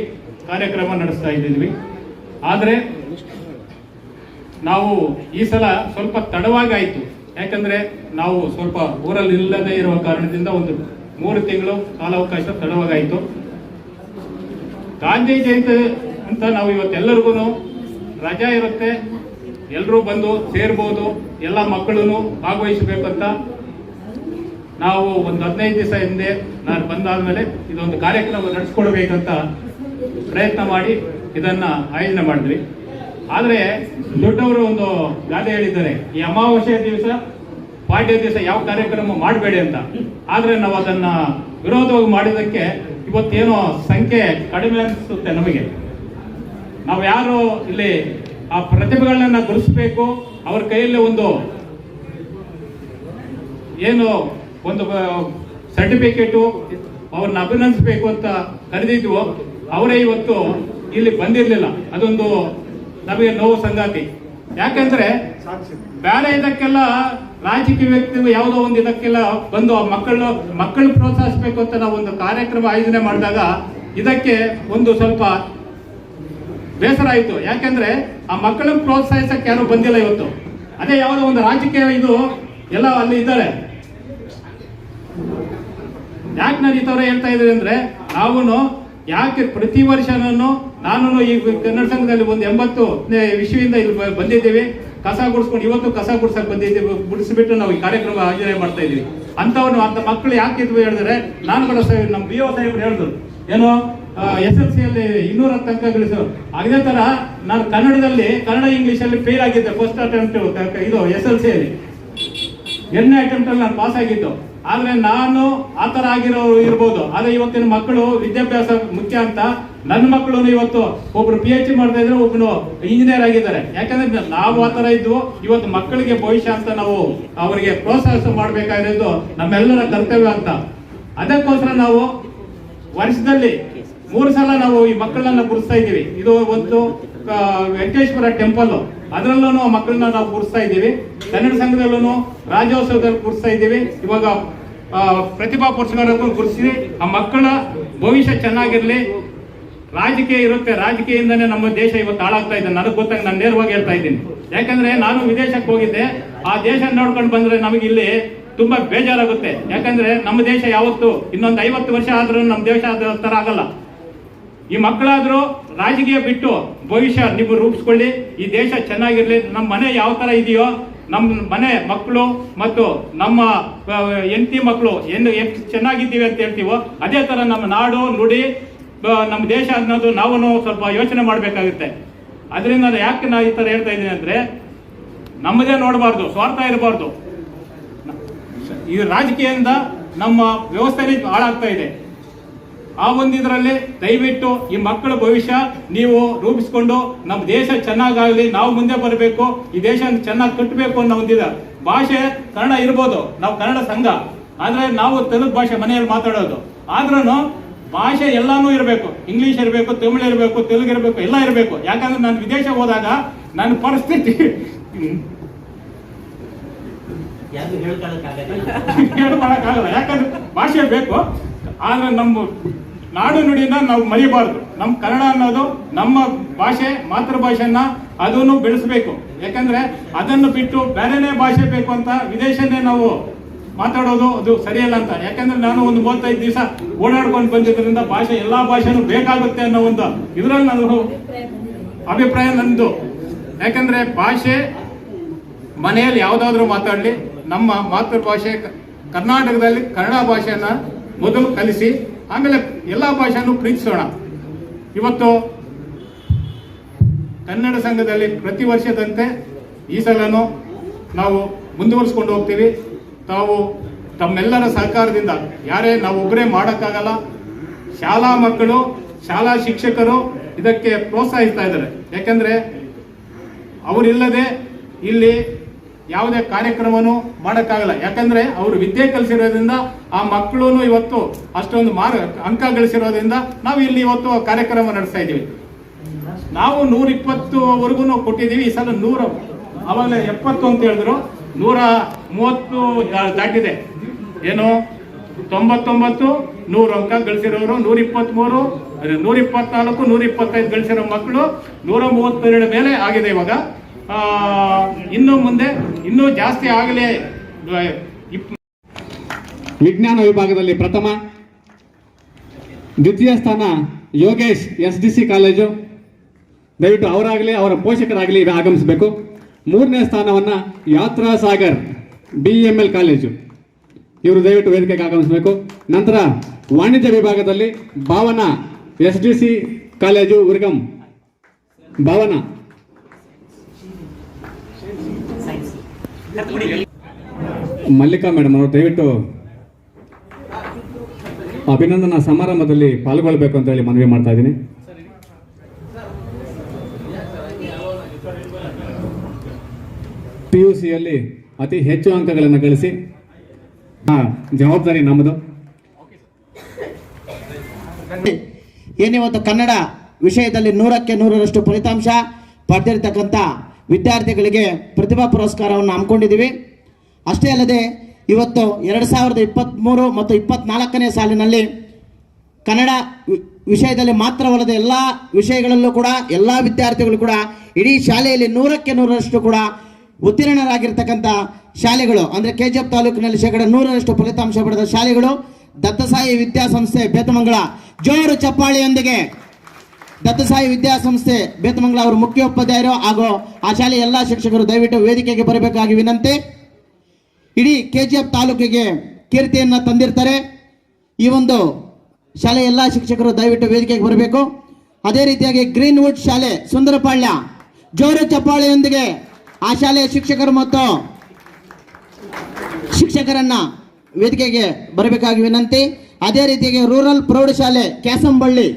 ಕಾರ್ಯಕ್ರಮ ನಡೆಸ್ತಾ ಇದ್ದೀವಿ. ಆದರೆ ನಾವು ಈ ಸಲ ಸ್ವಲ್ಪ ತಡವಾಗಿ ಆಯಿತು. ಯಾಕಂದ್ರೆ ನಾವು ಸ್ವಲ್ಪ ಊರಲ್ಲಿ ಇಲ್ಲದೆ ಇರುವ ಕಾರಣದಿಂದ ಒಂದು 3 ತಿಂಗಳು ಕಾಲಾವಕಾಶ ತಡವಾಗಾಯಿತು. ಗಾಂಧಿ ಜಯಂತಿ ಅಂತ ನಾವು ಇವತ್ತೆಲ್ಲರಿಗೂ ರಜಾ ಇರುತ್ತೆ, ಎಲ್ಲರೂ ಬಂದು ಸೇರ್ಬೋದು, ಎಲ್ಲ ಮಕ್ಕಳನ್ನು ಭಾಗವಹಿಸಬೇಕಂತ ನಾವು ಒಂದು 15 ದಿವಸ ಹಿಂದೆ ನಾನು ಬಂದಾದ್ಮೇಲೆ ಇದೊಂದು ಕಾರ್ಯಕ್ರಮ ನಡೆಸ್ಕೊಡ್ಬೇಕಂತ ಪ್ರಯತ್ನ ಮಾಡಿ ಇದನ್ನ ಆಯೋಜನೆ ಮಾಡಿದ್ವಿ. ಆದರೆ ದೊಡ್ಡವರು ಒಂದು ಗಾದೆ ಹೇಳಿದ್ದಾರೆ, ಈ ಅಮಾವಾಸ್ಯೆ ದಿವಸ ಪಾಡ್ಯ ದಿವಸ ಯಾವ ಕಾರ್ಯಕ್ರಮ ಮಾಡಬೇಡಿ ಅಂತ. ಆದರೆ ನಾವು ಅದನ್ನ ವಿರೋಧವಾಗಿ ಮಾಡಿದ್ದಕ್ಕೆ ಇವತ್ತೇನೋ ಸಂಖ್ಯೆ ಕಡಿಮೆ ಅನಿಸುತ್ತೆ ನಮಗೆ. ನಾವು ಯಾರು ಇಲ್ಲಿ ಆ ಪ್ರತಿಭೆಗಳನ್ನ ಗುರುತಿಸಬೇಕು, ಅವ್ರ ಕೈಯಲ್ಲಿ ಒಂದು ಏನು ಒಂದು ಸರ್ಟಿಫಿಕೇಟು ಅವ್ರನ್ನ ಅಭಿನಂದಿಸಬೇಕು ಅಂತ ಕರೆದಿದ್ವು, ಅವರೇ ಇವತ್ತು ಇಲ್ಲಿ ಬಂದಿರಲಿಲ್ಲ. ಅದೊಂದು ನಮಗೆ ನೋವು ಸಂಗಾತಿ. ಯಾಕಂದ್ರೆ ಬೇರೆ ಇದಕ್ಕೆಲ್ಲ ರಾಜಕೀಯ ವ್ಯಕ್ತಿಗಳು ಯಾವುದೋ ಒಂದು ಇದಕ್ಕೆಲ್ಲ ಬಂದು ಮಕ್ಕಳು ಪ್ರೋತ್ಸಾಹಿಸಬೇಕು ಅಂತ ನಾವು ಒಂದು ಕಾರ್ಯಕ್ರಮ ಆಯೋಜನೆ ಮಾಡಿದಾಗ ಇದಕ್ಕೆ ಒಂದು ಸ್ವಲ್ಪ ಬೇಸರ ಆಯಿತು. ಯಾಕಂದ್ರೆ ಆ ಮಕ್ಕಳನ್ನು ಪ್ರೋತ್ಸಾಹಿಸಕ್ಕೆ ಯಾರು ಬಂದಿಲ್ಲ ಇವತ್ತು. ಅದೇ ಯಾವುದೋ ಒಂದು ರಾಜಕೀಯ ಇದು ಎಲ್ಲ ಅಲ್ಲಿ ಇದ್ದಾರೆ. ಯಾಕೆ ನಾನು ಈ ತರ ಹೇಳ್ತಾ ಇದ್ದೀನಿ ಅಂದ್ರೆ, ನಾವು ಯಾಕೆ ಪ್ರತಿ ವರ್ಷ ನಾನು ಈ ಕನ್ನಡ ಸಂಘದಲ್ಲಿ ಒಂದು 80 ವಿಷಯದಿಂದ ಇಲ್ಲಿ ಬಂದಿದ್ದೀವಿ. ಕಸ ಗುಡಿಸ್ಕೊಂಡು ಇವತ್ತು ಕಸ ಗುಡ್ಸಕ್ ಬಂದಿದ್ದೀವಿ, ಗುಡಿಸ್ಬಿಟ್ಟು ನಾವು ಈ ಕಾರ್ಯಕ್ರಮ ಆಯೋಜನೆ ಮಾಡ್ತಾ ಇದ್ದೀವಿ. ಅಂತ ಮಕ್ಕಳು ಯಾಕೆ ಇದ್ವು ಹೇಳಿದ್ರೆ, ನಾನು ಕೂಡ ನಮ್ಮ BO ಸಾಹೇಬ್ರು ಹೇಳಿದ್ರು, ಏನೋ SLCಯಲ್ಲಿ 210 ಅಂಕ ಗಳಿಸು. ಅದೇ ತರ ನಾನು ಕನ್ನಡ ಇಂಗ್ಲಿಷಲ್ಲಿ ಫೇಲ್ ಆಗಿದ್ದೆ ಫಸ್ಟ್ ಅಟೆಂಪ್ಟ್. ಇದು SLCಯಲ್ಲಿ 2ನೇ ಅಟೆಂಪ್ಟ್ ಅಲ್ಲಿ ನಾನು ಪಾಸ್ ಆಗಿದ್ದು. ಆದ್ರೆ ನಾನು ಆತರ ಆಗಿರೋರು ಇರ್ಬೋದು, ಆದ್ರೆ ಇವತ್ತಿನ ಮಕ್ಕಳು ವಿದ್ಯಾಭ್ಯಾಸ ಮುಖ್ಯ ಅಂತ ನನ್ನ ಮಕ್ಕಳು ಇವತ್ತು ಒಬ್ರು PhD ಮಾಡ್ತಾ ಇದ್ರೆ, ಒಬ್ಬನು ಇಂಜಿನಿಯರ್ ಆಗಿದ್ದಾರೆ. ಯಾಕಂದ್ರೆ ನಾವು ಆತರ ಇದ್ವು. ಇವತ್ತು ಮಕ್ಕಳಿಗೆ ಭವಿಷ್ಯ ಅಂತ ನಾವು ಅವರಿಗೆ ಪ್ರೋತ್ಸಾಹ ಮಾಡಬೇಕಾಗಿರೋದು ನಮ್ಮೆಲ್ಲರ ಕರ್ತವ್ಯ ಅಂತ. ಅದಕ್ಕೋಸ್ಕರ ನಾವು ವರ್ಷದಲ್ಲಿ 3 ಸಲ ನಾವು ಈ ಮಕ್ಕಳನ್ನ ಗುರುತಿಸ್ತಾ ಇದ್ದೀವಿ. ಇದು ಒಂದು ವೆಂಕಟೇಶ್ವರ ಟೆಂಪಲ್, ಅದರಲ್ಲೂ ಮಕ್ಕಳನ್ನ ನಾವು ಗುರುತಿಸ್ತಾ ಇದ್ದೀವಿ. ಕನ್ನಡ ಸಂಘದಲ್ಲೂ ರಾಜ್ಯೋತ್ಸವದಲ್ಲಿ ಗುರುತಿಸ್ತಾ ಇದ್ದೀವಿ. ಇವಾಗ ಪ್ರತಿಭಾ ಪುರಸ್ಕಾರಕ್ಕೂ ಗುರುತಿಸಿ ಆ ಮಕ್ಕಳ ಭವಿಷ್ಯ ಚೆನ್ನಾಗಿರ್ಲಿ. ರಾಜಕೀಯ ಇರುತ್ತೆ, ರಾಜಕೀಯದಿಂದನೇ ನಮ್ಮ ದೇಶ ಇವತ್ತು ಹಾಳಾಗ್ತಾ ಇದೆ. ನನಗೆ ಗೊತ್ತಾಗ ನಾನು ನೇರವಾಗಿ ಹೇಳ್ತಾ ಇದ್ದೀನಿ. ಯಾಕಂದ್ರೆ ನಾನು ವಿದೇಶಕ್ಕೆ ಹೋಗಿದ್ದೆ, ಆ ದೇಶ ನೋಡ್ಕೊಂಡು ಬಂದ್ರೆ ನಮಗೆ ಇಲ್ಲಿ ತುಂಬಾ ಬೇಜಾರಾಗುತ್ತೆ. ಯಾಕಂದ್ರೆ ನಮ್ಮ ದೇಶ ಯಾವತ್ತು ಇನ್ನೊಂದು 50 ವರ್ಷ ಆದ್ರೂ ನಮ್ಮ ದೇಶ ಅದ ತರ ಆಗಲ್ಲ. ಈ ಮಕ್ಕಳಾದ್ರೂ ರಾಜಕೀಯ ಬಿಟ್ಟು ಭವಿಷ್ಯ ನೀವು ರೂಪಿಸ್ಕೊಳ್ಳಿ, ಈ ದೇಶ ಚೆನ್ನಾಗಿರ್ಲಿ. ನಮ್ಮ ಮನೆ ಯಾವ ತರ ಇದೆಯೋ, ನಮ್ಮ ಮನೆ ಮಕ್ಕಳು ಮತ್ತು ನಮ್ಮ ಹೆಂಡತಿ ಮಕ್ಕಳು ಎಷ್ಟು ಚೆನ್ನಾಗಿದ್ದೀವಿ ಅಂತ ಹೇಳ್ತೀವೋ, ಅದೇ ತರ ನಮ್ಮ ನಾಡು ನುಡಿ ನಮ್ಮ ದೇಶ ಅನ್ನೋದು ನಾವು ಸ್ವಲ್ಪ ಯೋಚನೆ ಮಾಡಬೇಕಾಗುತ್ತೆ. ಅದರಿಂದ ಯಾಕೆ ನಾವು ಈ ತರ ಹೇಳ್ತಾ ಇದ್ದೀನಿ ಅಂದ್ರೆ, ನಮ್ಮದೇ ನೋಡಬಾರ್ದು, ಸ್ವಾರ್ಥ ಇರಬಾರ್ದು. ಈ ರಾಜಕೀಯದಿಂದ ನಮ್ಮ ವ್ಯವಸ್ಥೆ ಹಾಳಾಗ್ತಾ ಇದೆ. ಆ ಒಂದು ಇದರಲ್ಲಿ ದಯವಿಟ್ಟು ಈ ಮಕ್ಕಳ ಭವಿಷ್ಯ ನೀವು ರೂಪಿಸ್ಕೊಂಡು ನಮ್ಮ ದೇಶ ಚೆನ್ನಾಗಾಗಲಿ, ನಾವು ಮುಂದೆ ಬರಬೇಕು, ಈ ದೇಶ ಚೆನ್ನಾಗಿ ಕಟ್ಟಬೇಕು ಅನ್ನೋ ಒಂದಿದೆ. ಭಾಷೆ ಕನ್ನಡ ಇರ್ಬೋದು, ನಾವು ಕನ್ನಡ ಸಂಘ, ಆದ್ರೆ ನಾವು ತೆಲುಗು ಭಾಷೆ ಮನೆಯಲ್ಲಿ ಮಾತಾಡೋದು. ಆದ್ರೂ ಭಾಷೆ ಎಲ್ಲಾನು ಇರಬೇಕು, ಇಂಗ್ಲಿಷ್ ಇರಬೇಕು, ತಮಿಳು ಇರಬೇಕು, ತೆಲುಗು ಇರಬೇಕು, ಎಲ್ಲ ಇರಬೇಕು. ಯಾಕಂದ್ರೆ ನಾನು ವಿದೇಶ ಹೋದಾಗ ನನ್ನ ಪರಿಸ್ಥಿತಿ ಹೇಳ್ಕೊಳಕ್ಕಾಗಲ್ಲ. ಯಾಕಂದ್ರೆ ಭಾಷೆ ಬೇಕು. ಆದ್ರೆ ನಮ್ಮ ನಾಡು ನುಡಿನ ನಾವು ಮರಿಬಾರ್ದು. ನಮ್ಮ ಕನ್ನಡ ಅನ್ನೋದು ನಮ್ಮ ಭಾಷೆ, ಮಾತೃಭಾಷೆಯನ್ನ ಅದನ್ನು ಬೆಳೆಸಬೇಕು. ಯಾಕಂದ್ರೆ ಅದನ್ನು ಬಿಟ್ಟು ಬೇರೆನೇ ಭಾಷೆ ಬೇಕು ಅಂತ ವಿದೇಶನೇ ನಾವು ಮಾತಾಡೋದು ಅದು ಸರಿಯಲ್ಲ ಅಂತ. ಯಾಕಂದ್ರೆ ನಾನು ಒಂದು 35 ದಿವಸ ಓಡಾಡ್ಕೊಂಡು ಬಂದಿದ್ದರಿಂದ ಭಾಷೆ ಎಲ್ಲಾ ಭಾಷೆನೂ ಬೇಕಾಗುತ್ತೆ ಅನ್ನೋ ಒಂದು ಇದರಲ್ಲಿ ನಾನು ಅಭಿಪ್ರಾಯ ನಂದು. ಯಾಕಂದ್ರೆ ಭಾಷೆ ಮನೆಯಲ್ಲಿ ಯಾವುದಾದ್ರೂ ಮಾತಾಡಲಿ, ನಮ್ಮ ಮಾತೃಭಾಷೆ ಕರ್ನಾಟಕದಲ್ಲಿ ಕನ್ನಡ ಭಾಷೆಯನ್ನ ಮೊದಲು ಕಲಿಸಿ, ಆಮೇಲೆ ಎಲ್ಲ ಭಾಷೆಯನ್ನು ಪ್ರೀತಿಸೋಣ. ಇವತ್ತು ಕನ್ನಡ ಸಂಘದಲ್ಲಿ ಪ್ರತಿ ವರ್ಷದಂತೆ ಈ ಸಲನೂ ನಾವು ಮುಂದುವರಿಸ್ಕೊಂಡು ಹೋಗ್ತೀವಿ. ತಾವು ತಮ್ಮೆಲ್ಲರ ಸಹಕಾರದಿಂದ, ಯಾರೇ ನಾವು ಒಬ್ಬರೇ ಮಾಡೋಕ್ಕಾಗಲ್ಲ, ಶಾಲಾ ಮಕ್ಕಳು, ಶಾಲಾ ಶಿಕ್ಷಕರು ಇದಕ್ಕೆ ಪ್ರೋತ್ಸಾಹಿಸ್ತಾ ಇದ್ದಾರೆ. ಯಾಕಂದ್ರೆ ಅವರಿಲ್ಲದೆ ಇಲ್ಲಿ ಯಾವುದೇ ಕಾರ್ಯಕ್ರಮನೂ ಮಾಡೋಕ್ಕಾಗಲ್ಲ. ಯಾಕಂದ್ರೆ ಅವರು ವಿದ್ಯೆ ಕಲಿಸಿರೋದ್ರಿಂದ ಆ ಮಕ್ಕಳು ಇವತ್ತು ಅಷ್ಟೊಂದು ಅಂಕ ಗಳಿಸಿರೋದ್ರಿಂದ ನಾವು ಇಲ್ಲಿ ಇವತ್ತು ಕಾರ್ಯಕ್ರಮ ನಡೆಸ್ತಾ ಇದ್ದೀವಿ. ನಾವು 120ವರೆಗೂ ಕೊಟ್ಟಿದ್ದೀವಿ. ಈ ಸಲ 100, ಅವಾಗಲೇ 70 ಅಂತ ಹೇಳಿದ್ರು, 130 ದಾಟಿದೆ. ಏನು 99, 100 ಅಂಕ ಗಳಿಸಿರೋರು, 123, 124, 125 ಗಳಿಸಿರೋ ಮಕ್ಕಳು 132 ಮೇಲೆ ಆಗಿದೆ ಇವಾಗ. ಇನ್ನು ಮುಂದೆ ಇನ್ನೂ ಜಾಸ್ತಿ ಆಗಲಿ. ವಿಜ್ಞಾನ ವಿಭಾಗದಲ್ಲಿ ಪ್ರಥಮ, ದ್ವಿತೀಯ ಸ್ಥಾನ ಯೋಗೇಶ್ SDC ಕಾಲೇಜು, ದಯವಿಟ್ಟು ಅವರಾಗಲಿ ಅವರ ಪೋಷಕರಾಗಲಿ ಆಗಮಿಸಬೇಕು. ಮೂರನೇ ಸ್ಥಾನವನ್ನು ಯಾತ್ರಾ ಸಾಗರ್ BML ಕಾಲೇಜು, ಇವರು ದಯವಿಟ್ಟು ವೇದಿಕೆಗೆ ಆಗಮಿಸಬೇಕು. ನಂತರ ವಾಣಿಜ್ಯ ವಿಭಾಗದಲ್ಲಿ ಭಾವನಾ SDC ಕಾಲೇಜು ಉರ್ಗಂ, ಭಾವನಾ. ಮಲ್ಲಿಕಾ ಮೇಡಮ್ ಅವರು ದಯವಿಟ್ಟು ಅಭಿನಂದನಾ ಸಮಾರಂಭದಲ್ಲಿ ಪಾಲ್ಗೊಳ್ಬೇಕು ಅಂತ ಹೇಳಿ ಮನವಿ ಮಾಡ್ತಾ ಇದ್ದೀನಿ. PUCಯಲ್ಲಿ ಅತಿ ಹೆಚ್ಚು ಅಂಕಗಳನ್ನು ಗಳಿಸಿ ಜವಾಬ್ದಾರಿ ನಮ್ಮದು. ಏನಿವತ್ತು ಕನ್ನಡ ವಿಷಯದಲ್ಲಿ 100ಕ್ಕೆ 100ರಷ್ಟು ಫಲಿತಾಂಶ ಪಡೆದಿರ್ತಕ್ಕಂಥ ವಿದ್ಯಾರ್ಥಿಗಳಿಗೆ ಪ್ರತಿಭಾ ಪುರಸ್ಕಾರವನ್ನು ಹಮ್ಮಿಕೊಂಡಿದ್ದೀವಿ. ಅಷ್ಟೇ ಅಲ್ಲದೆ ಇವತ್ತು 2023 ಮತ್ತು 24ನೇ ಸಾಲಿನಲ್ಲಿ ಕನ್ನಡ ವಿಷಯದಲ್ಲಿ ಮಾತ್ರವಲ್ಲದೆ ಎಲ್ಲ ವಿಷಯಗಳಲ್ಲೂ ಕೂಡ ಎಲ್ಲ ವಿದ್ಯಾರ್ಥಿಗಳು ಕೂಡ ಇಡೀ ಶಾಲೆಯಲ್ಲಿ 100ಕ್ಕೆ 100ರಷ್ಟು ಕೂಡ ಉತ್ತೀರ್ಣರಾಗಿರ್ತಕ್ಕಂಥ ಶಾಲೆಗಳು ಅಂದರೆ KGF ತಾಲೂಕಿನಲ್ಲಿ 100ರಷ್ಟು ಫಲಿತಾಂಶ ಪಡೆದ ಶಾಲೆಗಳು ದತ್ತಸಾಯಿ ವಿದ್ಯಾಸಂಸ್ಥೆ ಬೇತಮಂಗಲ. ಜೋರು ಚಪ್ಪಾಳಿಯೊಂದಿಗೆ ದತ್ತಸಾಯಿ ವಿದ್ಯಾಸಂಸ್ಥೆ ಬೇತಮಂಗಲ ಅವರು ಮುಖ್ಯೋಪಾಧ್ಯಾಯರು ಹಾಗೂ ಆ ಶಾಲೆಯ ಎಲ್ಲ ಶಿಕ್ಷಕರು ದಯವಿಟ್ಟು ವೇದಿಕೆಗೆ ಬರಬೇಕಾಗಿ ವಿನಂತಿ. ಇಡೀ KGF ತಾಲೂಕಿಗೆ ಕೀರ್ತಿಯನ್ನು ತಂದಿರ್ತಾರೆ. ಈ ಒಂದು ಶಾಲೆಯ ಎಲ್ಲ ಶಿಕ್ಷಕರು ದಯವಿಟ್ಟು ವೇದಿಕೆಗೆ ಬರಬೇಕು. ಅದೇ ರೀತಿಯಾಗಿ ಗ್ರೀನ್ವುಡ್ ಶಾಲೆ ಸುಂದರಪಾಳ್ಯ, ಜೋರು ಚಪ್ಪಾಳೆಯೊಂದಿಗೆ ಆ ಶಾಲೆಯ ಶಿಕ್ಷಕರು ಮತ್ತು ಶಿಕ್ಷಕರನ್ನ ವೇದಿಕೆಗೆ ಬರಬೇಕಾಗಿ ವಿನಂತಿ. ಅದೇ ರೀತಿಯಾಗಿ ರೂರಲ್ ಪ್ರೌಢಶಾಲೆ ಕ್ಯಾಸಂಬಳ್ಳಿ,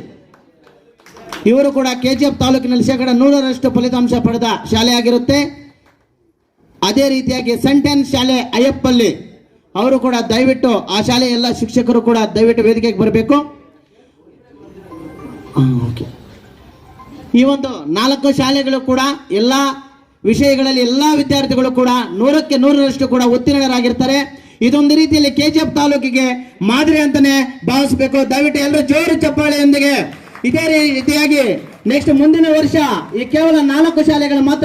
ಇವರು ಕೂಡ KGF ತಾಲೂಕಿನಲ್ಲಿ 100ರಷ್ಟು ಫಲಿತಾಂಶ ಪಡೆದ ಶಾಲೆ ಆಗಿರುತ್ತೆ. ಅದೇ ರೀತಿಯಾಗಿ ಸೆಂಟೆನ್ ಶಾಲೆ ಅಯ್ಯಪ್ಪಲ್ಲಿ, ಅವರು ಕೂಡ ದಯವಿಟ್ಟು ಆ ಶಾಲೆಯ ಎಲ್ಲ ಶಿಕ್ಷಕರು ಕೂಡ ದಯವಿಟ್ಟು ವೇದಿಕೆಗೆ ಬರಬೇಕು. ಈ ಒಂದು 4 ಶಾಲೆಗಳು ಕೂಡ ಎಲ್ಲ ವಿಷಯಗಳಲ್ಲಿ ಎಲ್ಲ ವಿದ್ಯಾರ್ಥಿಗಳು ಕೂಡ 100ಕ್ಕೆ 100ರಷ್ಟು ಕೂಡ ಉತ್ತೀರ್ಣರಾಗಿರ್ತಾರೆ. ಇದೊಂದು ರೀತಿಯಲ್ಲಿ KGF ತಾಲೂಕಿಗೆ ಮಾದರಿ ಅಂತಾನೆ ಭಾವಿಸಬೇಕು. ದಯವಿಟ್ಟು ಎಲ್ಲರೂ ಜೋರು ಚಪ್ಪಾಳೆಯೊಂದಿಗೆ ಇದೇ ರೀತಿಯಾಗಿ ನೆಕ್ಸ್ಟ್ ಮುಂದಿನ ವರ್ಷ ಈ ಕೇವಲ 4 ಶಾಲೆಗಳು ಮಾತ್ರ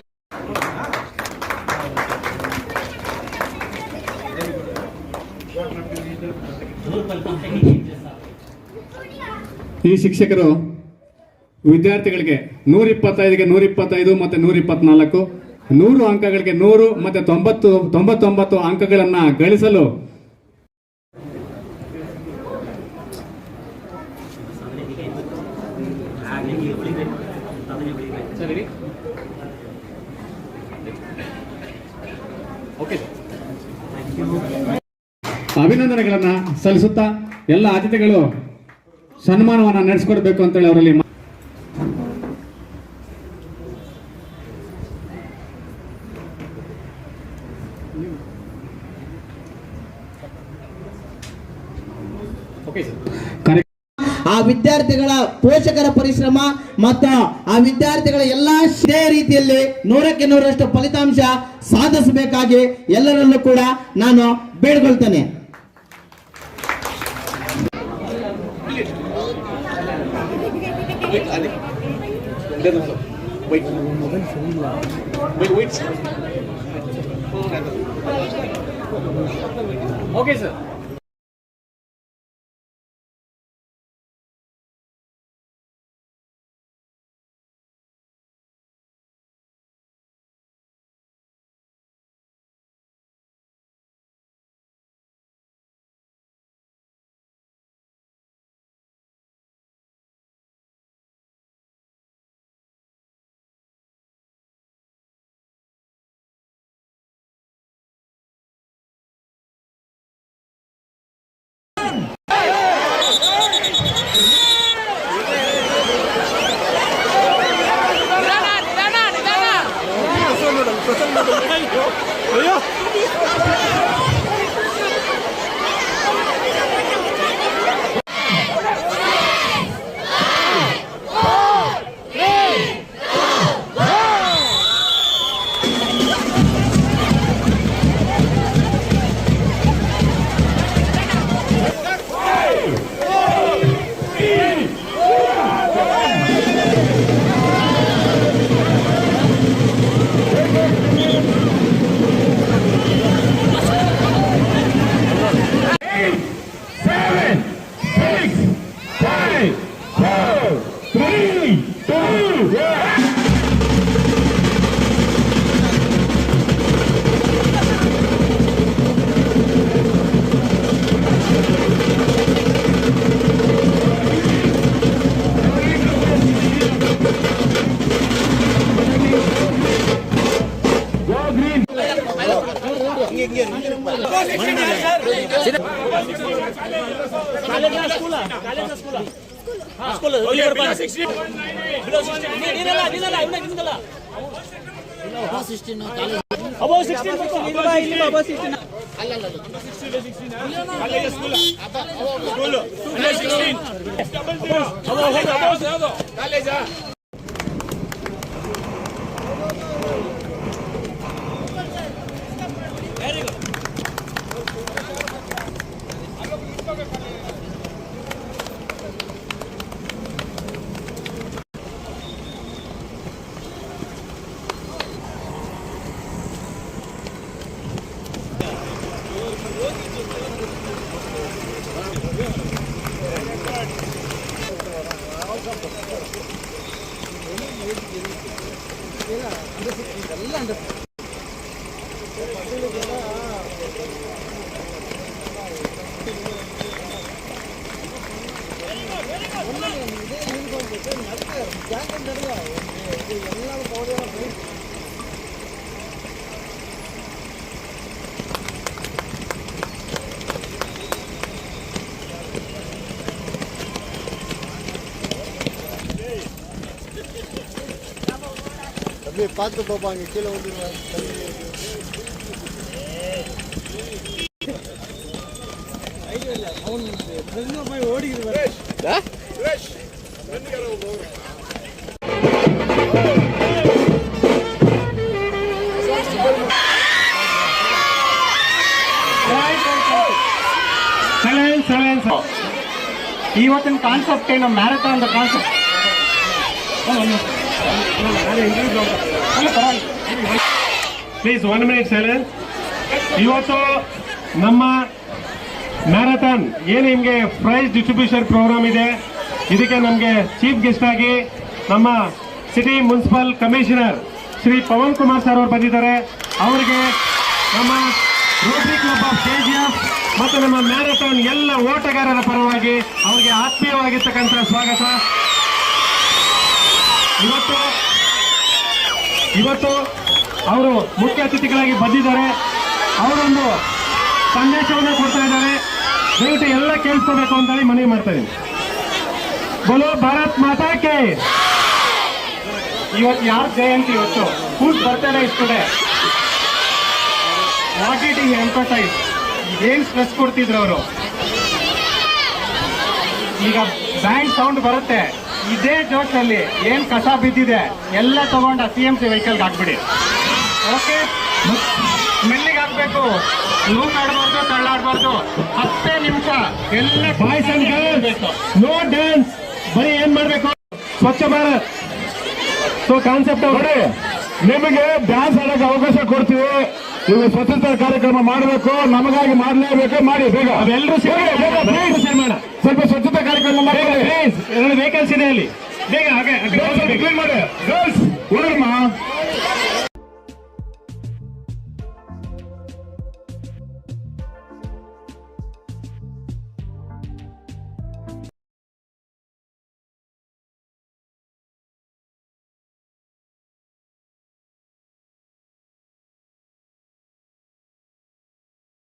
ಈ ಶಿಕ್ಷಕರು ವಿದ್ಯಾರ್ಥಿಗಳಿಗೆ 125ಗೆ 125 ಮತ್ತು 124, 100 ಅಂಕಗಳಿಗೆ 100 ಮತ್ತು 99 ಅಂಕಗಳನ್ನು ಗಳಿಸಲು ಅಭಿನಂದನೆಗಳನ್ನು ಸಲ್ಲಿಸುತ್ತಾ ಎಲ್ಲ ಅತಿಥಿಗಳು ಸನ್ಮಾನವನ್ನು ನಡೆಸಿಕೊಡ್ಬೇಕು ಅಂತೇಳಿ ಅವರಲ್ಲಿ ಆ ವಿದ್ಯಾರ್ಥಿಗಳ ಪೋಷಕರ ಪರಿಶ್ರಮ ಮತ್ತು ಆ ವಿದ್ಯಾರ್ಥಿಗಳ ಎಲ್ಲಾ ರೀತಿಯಲ್ಲಿ 100ಕ್ಕೆ 100ರಷ್ಟು ಫಲಿತಾಂಶ ಸಾಧಿಸಬೇಕಾಗಿ ಎಲ್ಲರಲ್ಲೂ ಕೂಡ ನಾನು ಬೇಡ್ಕೊಳ್ತೇನೆ. Okay sir. பார்த்து பார்ப்பாங்க கீழே வந்து ಇವತ್ತಿನ ಕಾನ್ಸೆಪ್ಟ್ ಏನು marathon concept please 1 minute silence. ಇವತ್ತು ನಮ್ಮ ಮ್ಯಾರಥಾನ್ ಏನು ನಿಮಗೆ ಪ್ರೈಸ್ ಡಿಸ್ಟ್ರಿಬ್ಯೂಷನ್ ಪ್ರೋಗ್ರಾಮ್ ಇದೆ, ಇದಕ್ಕೆ ನಮಗೆ ಚೀಫ್ ಗೆಸ್ಟ್ ಆಗಿ ನಮ್ಮ city municipal commissioner Shri Pavan Kumar sir ಅವರು ಬಂದಿದ್ದಾರೆ. ಅವರಿಗೆ ನಮ್ಮ ರೋಟರಿ ಕ್ಲಬ್ ಆಫ್ KGF ಮತ್ತು ನಮ್ಮ ಮ್ಯಾರಥಾನ್ ಎಲ್ಲ ಓಟಗಾರರ ಪರವಾಗಿ ಅವರಿಗೆ ಆತ್ಮೀಯವಾಗಿರ್ತಕ್ಕಂಥ ಸ್ವಾಗತ. ಇವತ್ತು ಅವರು ಮುಖ್ಯ ಅತಿಥಿಗಳಾಗಿ ಬಂದಿದ್ದಾರೆ. ಅವರೊಂದು ಸಂದೇಶವನ್ನು ಕೊಡ್ತಾ ಇದ್ದಾರೆ. ದಯವಿಟ್ಟು ಎಲ್ಲ ಕೇಳಿಸ್ಕೋಬೇಕು ಅಂತೇಳಿ ಮನವಿ ಮಾಡ್ತಾ ಇದ್ದೀನಿ. ಬೋಲೋ ಭಾರತ್ ಮಾತಾ ಕೆ. ಇವತ್ತು ಯಾರ ಜಯಂತಿ? ಇವತ್ತು who's birthday is today. What did he emphasise? ಏನ್ ಸ್ಟ್ರೆಸ್ ಕೊಡ್ತಿದ್ರು ಅವರು? ಈಗ ಬ್ಯಾಂಡ್ ಸೌಂಡ್ ಬರುತ್ತೆ, ಇದೇ ಜೋಶಲ್ಲಿ ಏನ್ ಕಸ ಬಿದ್ದಿದೆ ಎಲ್ಲ ತಗೊಂಡ CMC ವೆಹಿಕಲ್ಗೆ ಹಾಕ್ಬಿಡಿ. ಓಕೆ, ಮೆಲ್ಲಿಗೆ ಹಾಕ್ಬೇಕು, ಲೂಸ್ ಆಡಬಾರ್ದು, ತಳ್ಳಾಡಬಾರ್ದು. 10 ನಿಮಿಷ ಎಲ್ಲ boys and girls, no dance, ಬರೀ ಏನ್ ಮಾಡ್ಬೇಕು? ಸ್ವಚ್ಛ ಭಾರತ್ ಸೊ ಕಾನ್ಸೆಪ್ಟ್ ನೋಡಿ, ನಿಮಗೆ ಡ್ಯಾನ್ಸ್ ಆಡಕ್ಕೆ ಅವಕಾಶ ಕೊಡ್ತೀವಿ. ನೀವು ಸ್ವಚ್ಛತಾ ಕಾರ್ಯಕ್ರಮ ಮಾಡಬೇಕು, ನಮಗಾಗಿ ಮಾಡಲೇಬೇಕು, ಮಾಡಿ ಬೇಗ. ಅವೆಲ್ಲರೂ ಸ್ವಲ್ಪ ಸ್ವಚ್ಛತಾ ಕಾರ್ಯಕ್ರಮ ಮಾಡಿ. 2 ವೆಹಿಕಲ್ಸ್ ಇದೆ ಅಲ್ಲಿ, ಬೇಗ ಹಾಗೆ ಕ್ಲೀನ್ ಮಾಡಿ. ಗರ್ಲ್ಸ್